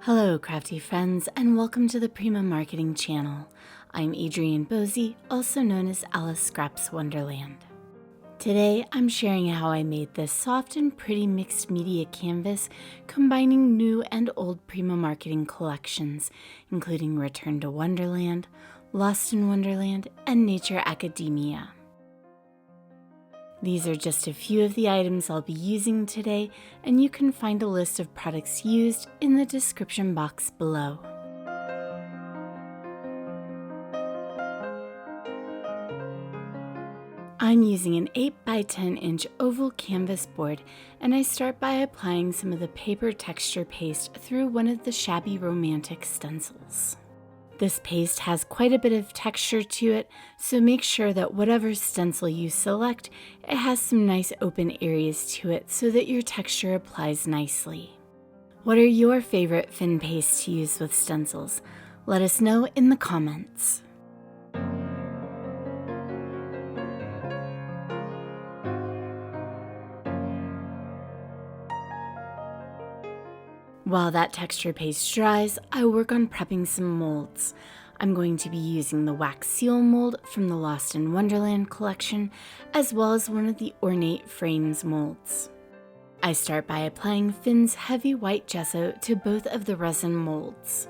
Hello crafty friends, and welcome to the Prima Marketing channel. I'm Adrienne Bosey, also known as Alice Scraps Wonderland. Today I'm sharing how I made this soft and pretty mixed media canvas combining new and old Prima Marketing collections, including Return to Wonderland, Lost in Wonderland, and Nature Academia. These are just a few of the items I'll be using today, and you can find a list of products used in the description box below. I'm using an 8 by 10 inch oval canvas board, and I start by applying some of the paper texture paste through one of the shabby romantic stencils. This paste has quite a bit of texture to it, so make sure that whatever stencil you select, it has some nice open areas to it so that your texture applies nicely. What are your favorite fin paste to use with stencils? Let us know in the comments. While that texture paste dries, I work on prepping some molds. I'm going to be using the wax seal mold from the Lost in Wonderland collection, as well as one of the Ornate frames molds. I start by applying Finn's heavy white gesso to both of the resin molds.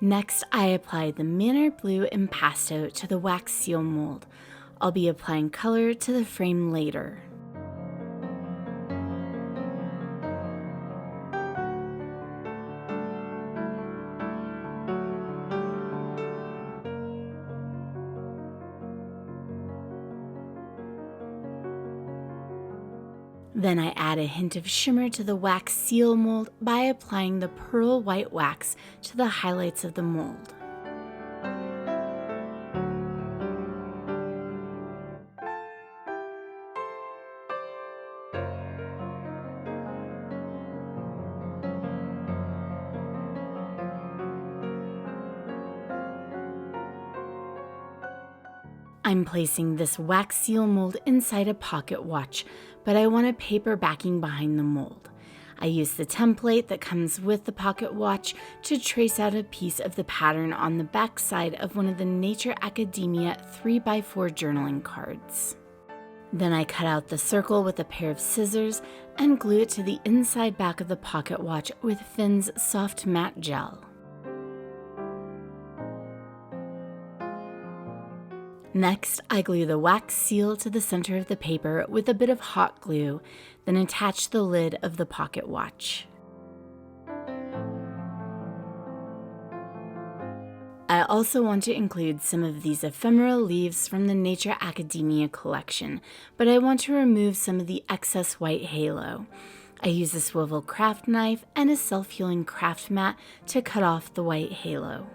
Next, I apply the Manor Blue Impasto to the wax seal mold. I'll be applying color to the frame later. Then I add a hint of shimmer to the wax seal mold by applying the pearl white wax to the highlights of the mold. I'm placing this wax seal mold inside a pocket watch, but I want a paper backing behind the mold. I use the template that comes with the pocket watch to trace out a piece of the pattern on the back side of one of the Nature Academia 3x4 journaling cards. Then I cut out the circle with a pair of scissors and glue it to the inside back of the pocket watch with Finn's soft matte gel. Next, I glue the wax seal to the center of the paper with a bit of hot glue, then attach the lid of the pocket watch. I also want to include some of these ephemera leaves from the Nature Academia collection, but I want to remove some of the excess white halo. I use a swivel craft knife and a self-healing craft mat to cut off the white halo.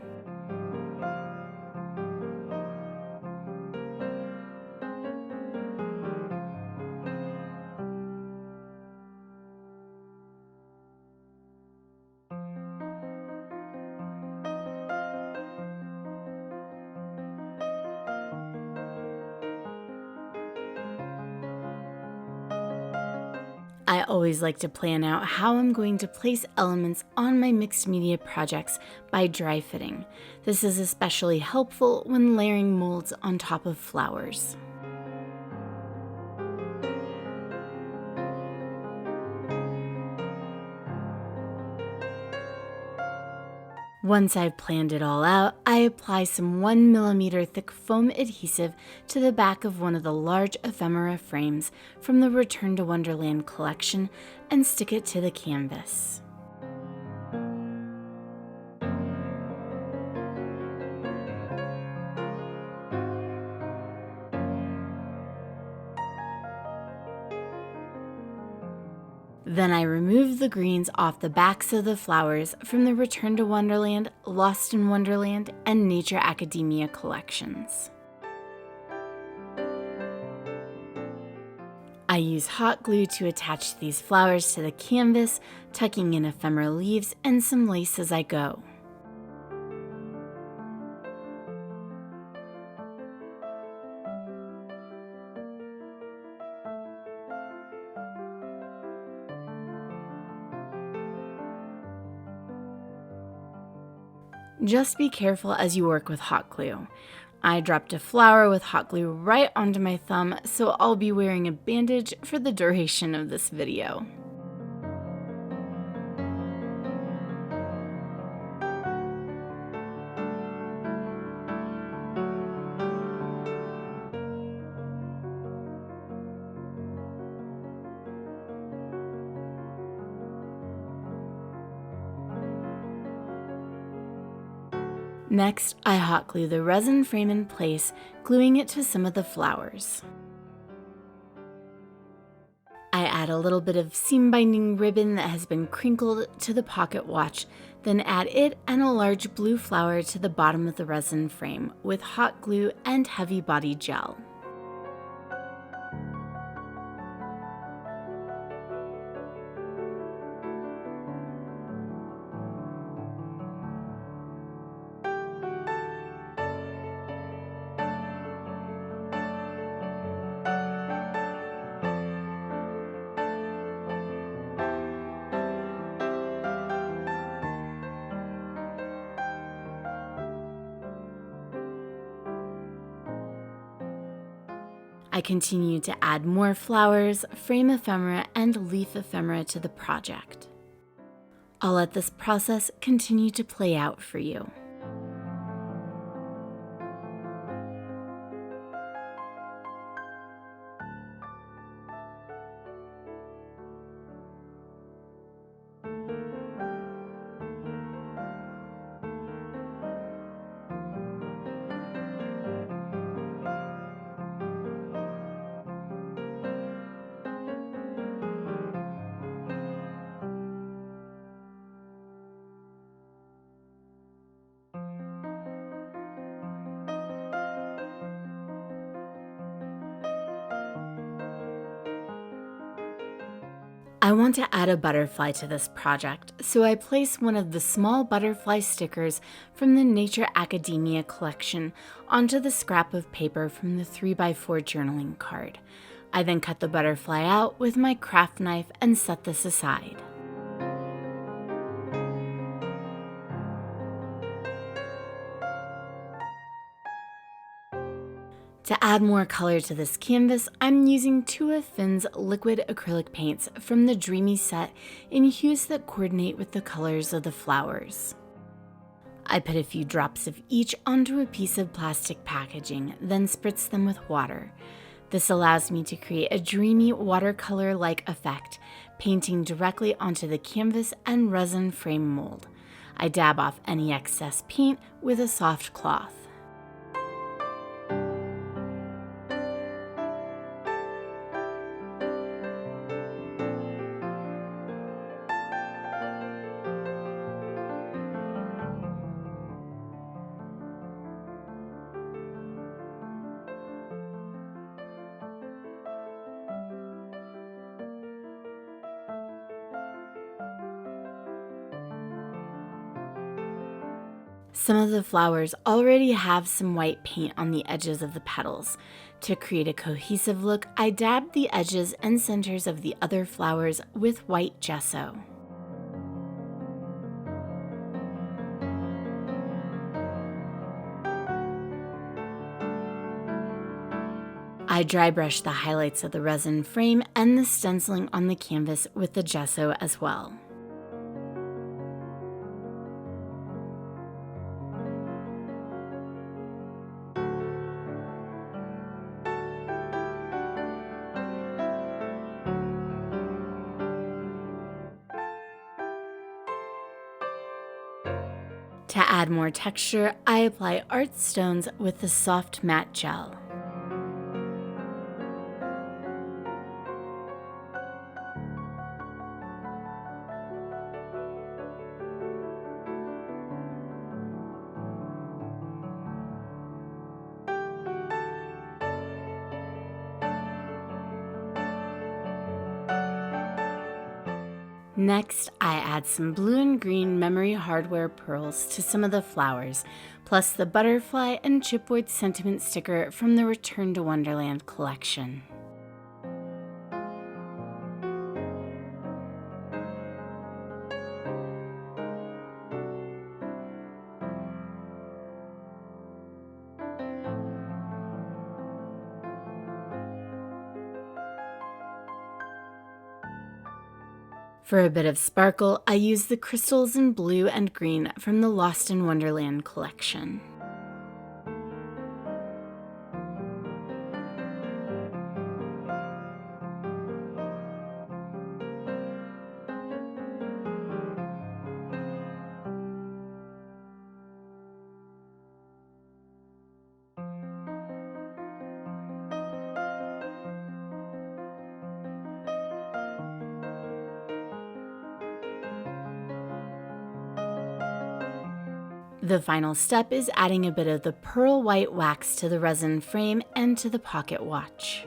I always like to plan out how I'm going to place elements on my mixed media projects by dry fitting. This is especially helpful when layering molds on top of flowers. Once I've planned it all out, I apply some 1mm thick foam adhesive to the back of one of the large ephemera frames from the Return to Wonderland collection and stick it to the canvas. Then I remove the greens off the backs of the flowers from the Return to Wonderland, Lost in Wonderland, and Nature Academia collections. I use hot glue to attach these flowers to the canvas, tucking in ephemera leaves and some lace as I go. Just be careful as you work with hot glue. I dropped a flower with hot glue right onto my thumb, so I'll be wearing a bandage for the duration of this video. Next, I hot glue the resin frame in place, gluing it to some of the flowers. I add a little bit of seam binding ribbon that has been crinkled to the pocket watch, then add it and a large blue flower to the bottom of the resin frame with hot glue and heavy body gel. I continue to add more flowers, frame ephemera, and leaf ephemera to the project. I'll let this process continue to play out for you. I want to add a butterfly to this project, so I place one of the small butterfly stickers from the Nature Academia collection onto the scrap of paper from the 3x4 journaling card. I then cut the butterfly out with my craft knife and set this aside. To add more color to this canvas, I'm using two of Finn's liquid acrylic paints from the Dreamy set in hues that coordinate with the colors of the flowers. I put a few drops of each onto a piece of plastic packaging, then spritz them with water. This allows me to create a dreamy watercolor-like effect, painting directly onto the canvas and resin frame mold. I dab off any excess paint with a soft cloth. Some of the flowers already have some white paint on the edges of the petals. To create a cohesive look, I dabbed the edges and centers of the other flowers with white gesso. I dry brush the highlights of the resin frame and the stenciling on the canvas with the gesso as well. To add more texture, I apply art stones with the soft matte gel. Next, I add some blue and green memory hardware pearls to some of the flowers, plus the butterfly and chipboard sentiment sticker from the Return to Wonderland collection. For a bit of sparkle, I use the crystals in blue and green from the Lost in Wonderland collection. The final step is adding a bit of the pearl white wax to the resin frame and to the pocket watch.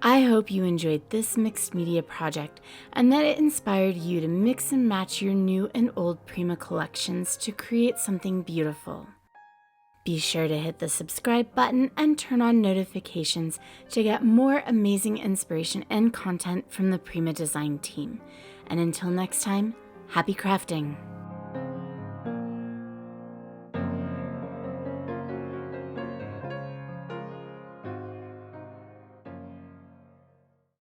I hope you enjoyed this mixed media project and that it inspired you to mix and match your new and old Prima collections to create something beautiful. Be sure to hit the subscribe button and turn on notifications to get more amazing inspiration and content from the Prima design team. And until next time, happy crafting!